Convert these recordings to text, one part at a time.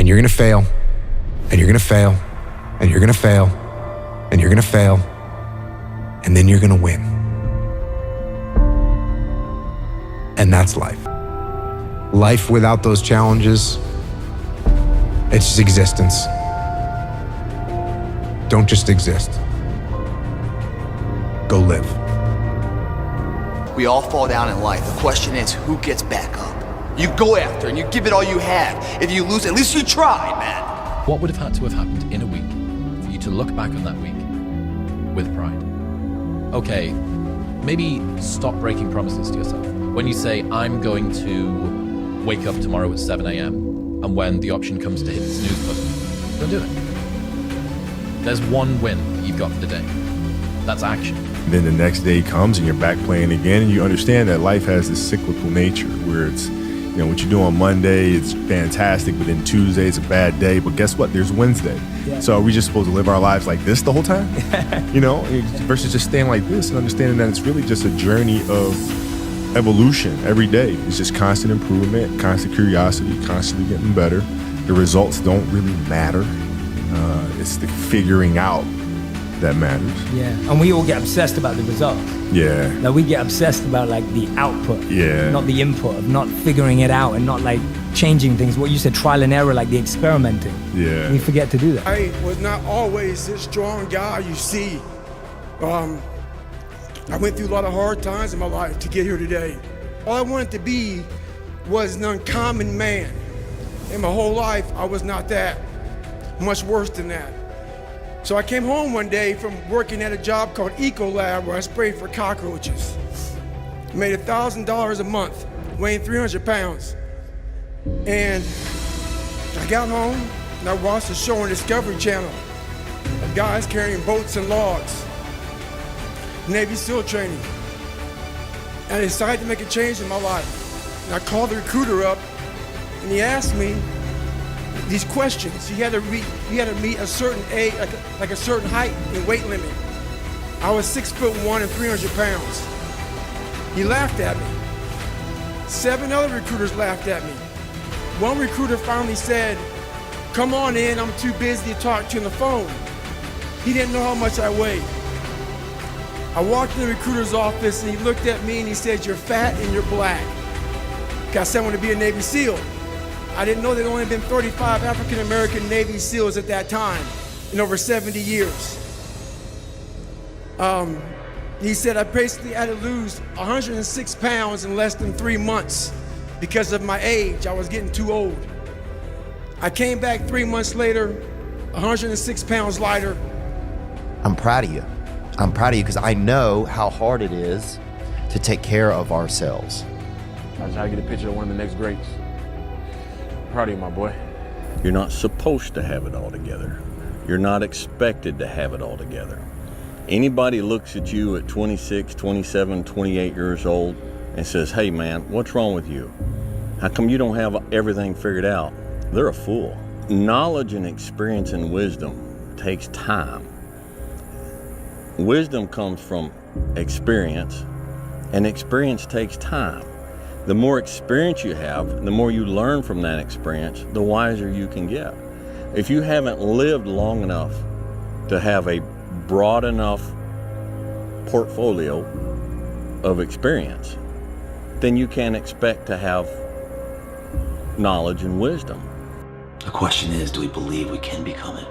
And you're gonna fail, and you're gonna fail, and you're gonna fail, and you're gonna fail, and then you're gonna win. And that's life. Life without those challenges, it's just existence. Don't just exist. Go live. We all fall down in life. The question is, who gets back up? You go after and you give it all you have. If you lose, at least you tried, man. What would have had to have happened in a week for you to look back on that week with pride? Okay, maybe stop breaking promises to yourself. When you say, I'm going to wake up tomorrow at 7 a.m. and when the option comes to hit the snooze button, don't do it. There's one win that you've got for the day. That's action. Then the next day comes and you're back playing again, and you understand that life has this cyclical nature where it's, you know, what you do on Monday, it's fantastic, but then Tuesday, it's a bad day. But guess what? There's Wednesday. Yeah. So are we just supposed to live our lives like this the whole time? You know, versus just staying like this and understanding that it's really just a journey of evolution every day. It's just constant improvement, constant curiosity, constantly getting better. The results don't really matter. It's the figuring out that matters. Yeah, and we all get obsessed about the results. Yeah. Like we get obsessed about like the output, yeah, not the input, of not figuring it out and not like changing things. What you said, trial and error, like the experimenting. Yeah. We forget to do that. I was not always this strong guy you see. I went through a lot of hard times in my life to get here today. All I wanted to be was an uncommon man. In my whole life, I was not that. Much worse than that. So I came home one day from working at a job called Ecolab where I sprayed for cockroaches. Made $1,000 a month, weighing 300 pounds. And I got home and I watched a show on Discovery Channel of guys carrying boats and logs, Navy SEAL training. And I decided to make a change in my life. And I called the recruiter up and he asked me these questions. He had to meet a certain age, like a certain height and weight limit. I was 6'1" and 300 pounds. He laughed at me. 7 other recruiters laughed at me. One recruiter finally said, "Come on in, I'm too busy to talk to you on the phone." He didn't know how much I weighed. I walked in the recruiter's office and he looked at me and he said, "You're fat and you're black." I said I want to be a Navy SEAL. I didn't know there'd only been 35 African-American Navy SEALs at that time in over 70 years. He said I basically had to lose 106 pounds in less than 3 months because of my age. I was getting too old. I came back 3 months later, 106 pounds lighter. I'm proud of you. I'm proud of you because I know how hard it is to take care of ourselves. I was trying to get a picture of one of the next greats. Proud of you, my boy. You're not supposed to have it all together. You're not expected to have it all together. Anybody looks at you at 26, 27, 28 years old and says, "Hey man, what's wrong with you? How come you don't have everything figured out?" They're a fool. Knowledge and experience and wisdom takes time. Wisdom comes from experience, and experience takes time. The more experience you have, the more you learn from that experience, the wiser you can get. If you haven't lived long enough to have a broad enough portfolio of experience, then you can't expect to have knowledge and wisdom. The question is, do we believe we can become it?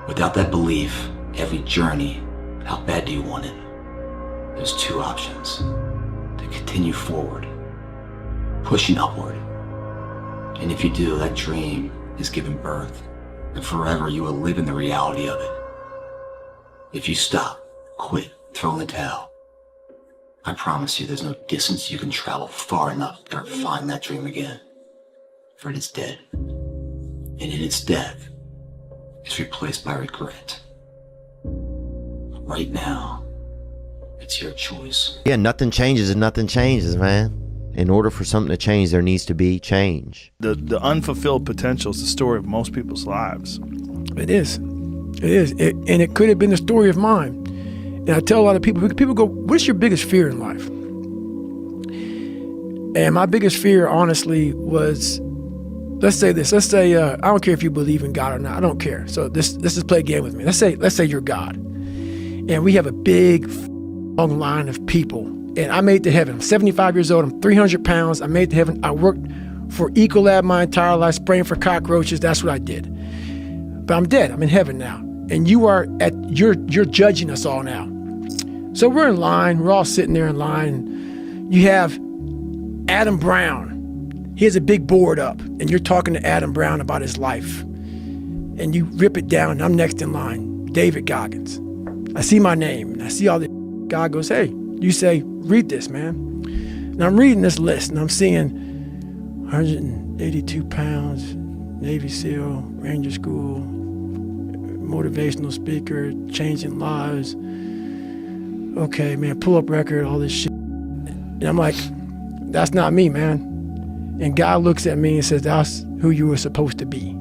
Without that belief, every journey, how bad do you want it? There's 2 options. To continue forward, pushing upward. And if you do, that dream is given birth, and forever you will live in the reality of it. If you stop, quit, throw in the towel, I promise you there's no distance you can travel far enough to find that dream again. For it is dead. And in its death, it's replaced by regret. Right now, it's your choice. Yeah, nothing changes and nothing changes, man. In order for something to change, there needs to be change. The unfulfilled potential is the story of most people's lives. It is. It is. And it could have been the story of mine. And I tell a lot of people go, what's your biggest fear in life? And my biggest fear, honestly, was let's say this. Let's say I don't care if you believe in God or not. I don't care. So this is play a game with me. Let's say you're God, and we have a big long line of people. And I made it to heaven. I'm 75 years old. I'm 300 pounds. I made it to heaven. I worked for Ecolab my entire life, spraying for cockroaches. That's what I did. But I'm dead. I'm in heaven now. And you're judging us all now. So we're in line. We're all sitting there in line. You have Adam Brown. He has a big board up, and you're talking to Adam Brown about his life. And you rip it down, and I'm next in line, David Goggins. I see my name, and I see all the God goes, hey, you say, read this, man. And I'm reading this list, and I'm seeing 182 pounds, Navy SEAL, Ranger School, motivational speaker, changing lives. Okay, man, pull-up record, all this shit. And I'm like, that's not me, man. And God looks at me and says, that's who you were supposed to be.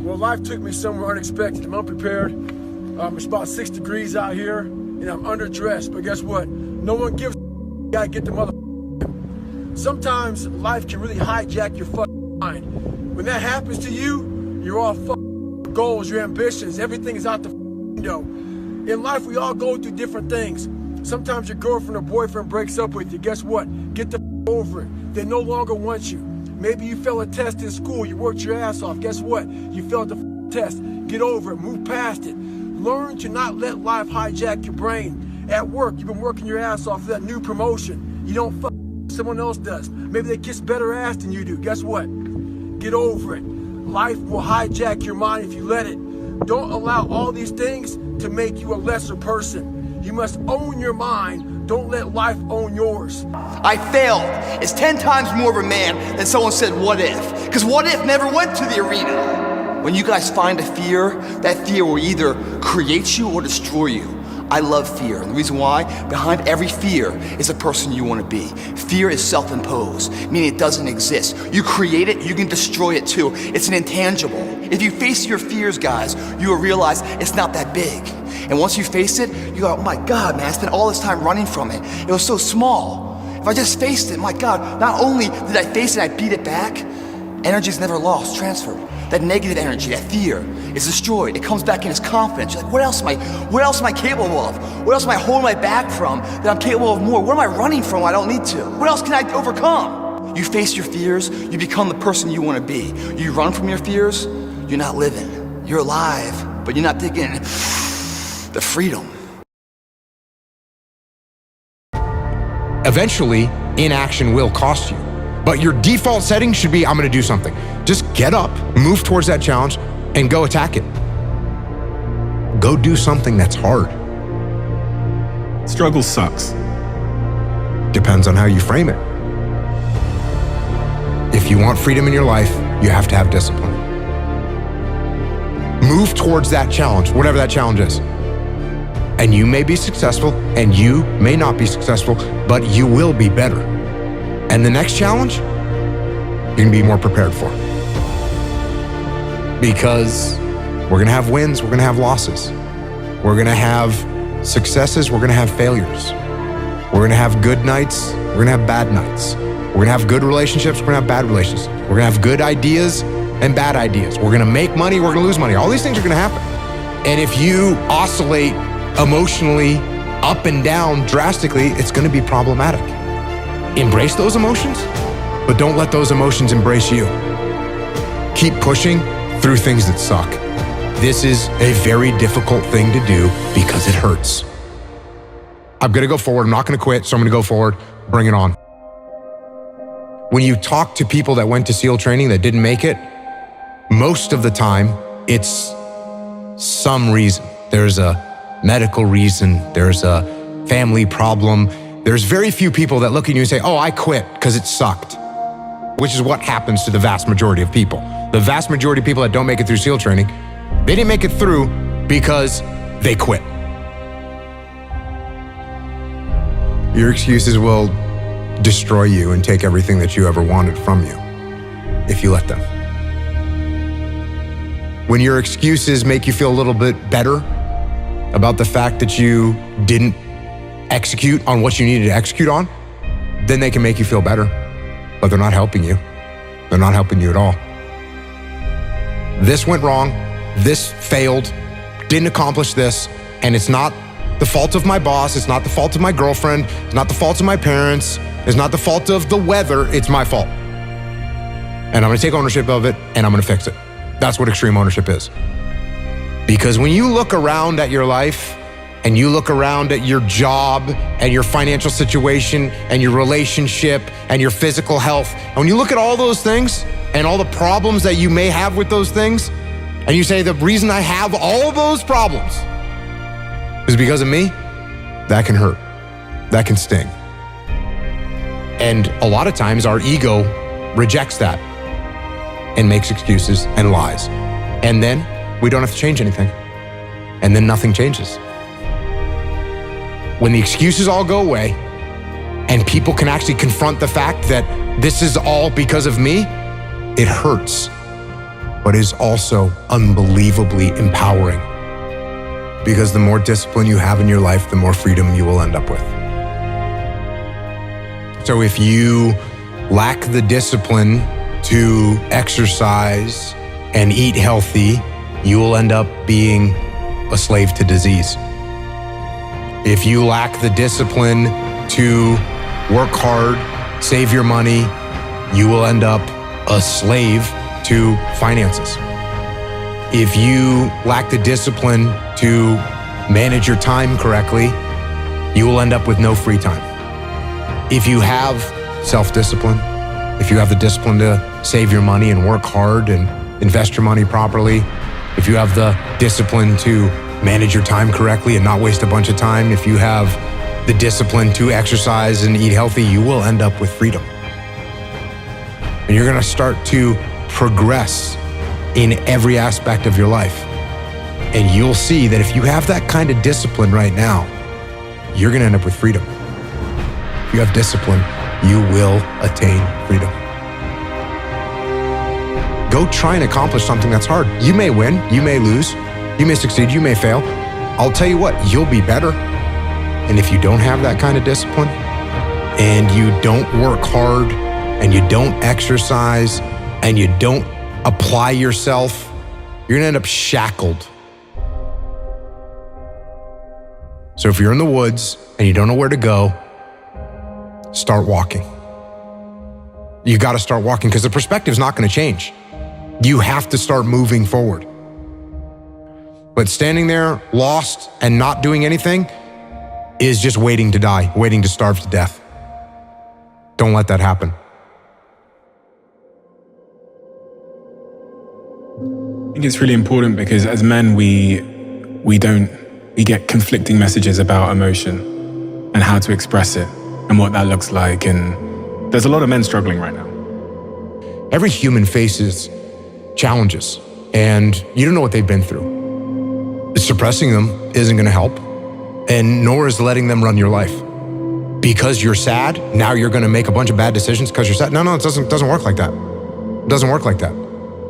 Well, life took me somewhere unexpected. I'm unprepared. It's about 6 degrees out here, and I'm underdressed. But guess what? No one gives a you gotta get the mother. Sometimes life can really hijack your fucking mind. When that happens to you, you're all fucking goals, your ambitions, everything is out the window. In life, we all go through different things. Sometimes your girlfriend or boyfriend breaks up with you. Guess what? Get the over it. They no longer want you. Maybe you failed a test in school. You worked your ass off. Guess what? You failed the test. Get over it. Move past it. Learn to not let life hijack your brain. At work, you've been working your ass off for that new promotion. You don't fuck someone else does. Maybe they kiss better ass than you do. Guess what? Get over it. Life will hijack your mind if you let it. Don't allow all these things to make you a lesser person. You must own your mind. Don't let life own yours. I failed. It's 10 times more of a man than someone said, what if? Because what if never went to the arena. When you guys find a fear, that fear will either create you or destroy you. I love fear, and the reason why, behind every fear is a person you want to be. Fear is self-imposed, meaning it doesn't exist. You create it, you can destroy it too. It's an intangible. If you face your fears, guys, you will realize it's not that big. And once you face it, you go, oh my God, man, I spent all this time running from it. It was so small. If I just faced it, my God, not only did I face it, I beat it back, energy's never lost, transferred. That negative energy, that fear, is destroyed. It comes back in as confidence. You're like, what else am I capable of? What else am I holding my back from that I'm capable of more? What am I running from I don't need to? What else can I overcome? You face your fears, you become the person you want to be. You run from your fears, you're not living. You're alive, but you're not taking the freedom. Eventually, inaction will cost you. But your default setting should be, I'm gonna do something. Just get up, move towards that challenge, and go attack it. Go do something that's hard. Struggle sucks. Depends on how you frame it. If you want freedom in your life, you have to have discipline. Move towards that challenge, whatever that challenge is. And you may be successful, and you may not be successful, but you will be better. And the next challenge, you can be more prepared for. Because we're gonna have wins, we're gonna have losses. We're gonna have successes, we're gonna have failures. We're gonna have good nights, we're gonna have bad nights. We're gonna have good relationships, we're gonna have bad relationships. We're gonna have good ideas and bad ideas. We're gonna make money, we're gonna lose money. All these things are gonna happen. And if you oscillate emotionally up and down drastically, it's gonna be problematic. Embrace those emotions, but don't let those emotions embrace you. Keep pushing through things that suck. This is a very difficult thing to do because it hurts. I'm gonna go forward, I'm not gonna quit, so I'm gonna go forward, bring it on. When you talk to people that went to SEAL training that didn't make it, most of the time, it's some reason. There's a medical reason, there's a family problem. There's very few people that look at you and say, oh, I quit because it sucked, which is what happens to the vast majority of people. The vast majority of people that don't make it through SEAL training, they didn't make it through because they quit. Your excuses will destroy you and take everything that you ever wanted from you if you let them. When your excuses make you feel a little bit better about the fact that you didn't execute on what you needed to execute on, then they can make you feel better, but they're not helping you. They're not helping you at all. this went wrong, this failed, didn't accomplish this, and it's not the fault of my boss, it's not the fault of my girlfriend, it's not the fault of my parents, it's not the fault of the weather, it's my fault. And I'm gonna take ownership of it and I'm gonna fix it. That's what extreme ownership is. Because when you look around at your life and you look around at your job and your financial situation and your relationship and your physical health, and when you look at all those things and all the problems that you may have with those things, and you say, the reason I have all those problems is because of me, that can hurt, that can sting. And a lot of times our ego rejects that and makes excuses and lies. And then we don't have to change anything. And then nothing changes. When the excuses all go away and people can actually confront the fact that this is all because of me, it hurts, but is also unbelievably empowering. Because the more discipline you have in your life, the more freedom you will end up with. So if you lack the discipline to exercise and eat healthy, you will end up being a slave to disease. If you lack the discipline to work hard, save your money, you will end up a slave to finances. If you lack the discipline to manage your time correctly, you will end up with no free time. If you have self-discipline, if you have the discipline to save your money and work hard and invest your money properly, if you have the discipline to manage your time correctly and not waste a bunch of time, if you have the discipline to exercise and eat healthy, you will end up with freedom. And you're gonna start to progress in every aspect of your life. And you'll see that if you have that kind of discipline right now, you're gonna end up with freedom. If you have discipline, you will attain freedom. Go try and accomplish something that's hard. You may win, you may lose, you may succeed, you may fail. I'll tell you what, you'll be better. And if you don't have that kind of discipline, and you don't work hard, and you don't exercise, and you don't apply yourself, you're gonna end up shackled. So if you're in the woods and you don't know where to go, start walking. You gotta start walking because the perspective's not gonna change. You have to start moving forward. But standing there, lost and not doing anything is just waiting to die, waiting to starve to death. Don't let that happen. I think it's really important because as men, we get conflicting messages about emotion and how to express it and what that looks like. And there's a lot of men struggling right now. Every human faces challenges and you don't know what they've been through. Suppressing them isn't gonna help, and nor is letting them run your life. Because you're sad, now you're gonna make a bunch of bad decisions because you're sad. No, it doesn't work like that. It doesn't work like that.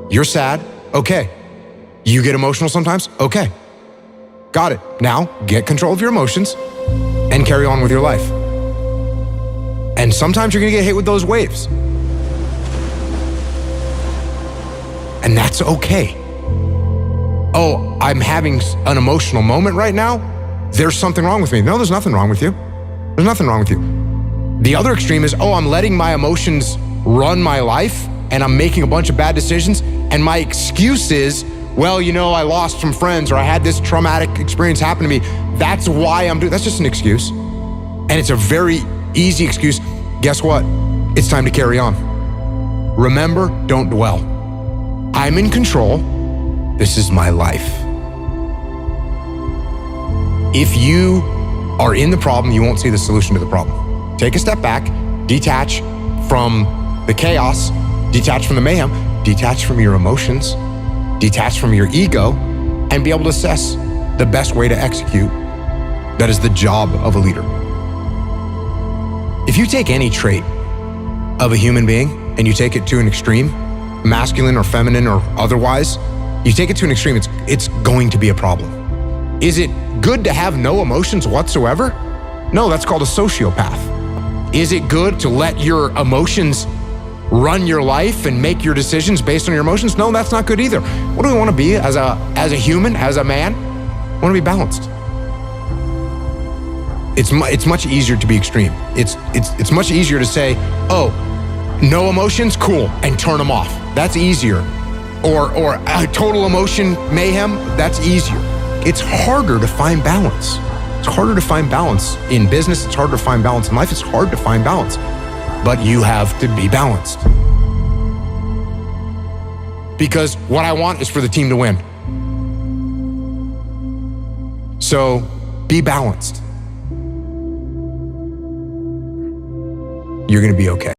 You're sad, okay. You get emotional sometimes, okay. Got it. Now, get control of your emotions and carry on with your life. And sometimes you're gonna get hit with those waves. And that's okay. Oh, I'm having an emotional moment right now. There's something wrong with me. No, there's nothing wrong with you. There's nothing wrong with you. The other extreme is, oh, I'm letting my emotions run my life and I'm making a bunch of bad decisions. And my excuse is, well, you know, I lost some friends or I had this traumatic experience happen to me. That's why I'm doing, that's just an excuse. And it's a very easy excuse. Guess what? It's time to carry on. Remember, don't dwell. I'm in control. This is my life. If you are in the problem, you won't see the solution to the problem. Take a step back, detach from the chaos, detach from the mayhem, detach from your emotions, detach from your ego, and be able to assess the best way to execute. That is the job of a leader. If you take any trait of a human being and you take it to an extreme, masculine or feminine or otherwise, you take it to an extreme, it's going to be a problem. Is it good to have no emotions whatsoever? No, that's called a sociopath. Is it good to let your emotions run your life and make your decisions based on your emotions? No, that's not good either. What do we want to be as a human, as a man? We want to be balanced. It's much easier to be extreme. It's much easier to say, oh, no emotions, cool, and turn them off. That's easier. Or total emotion mayhem, that's easier. It's harder to find balance. It's harder to find balance in business. It's harder to find balance in life. It's hard to find balance. But you have to be balanced. Because what I want is for the team to win. So be balanced. You're going to be okay.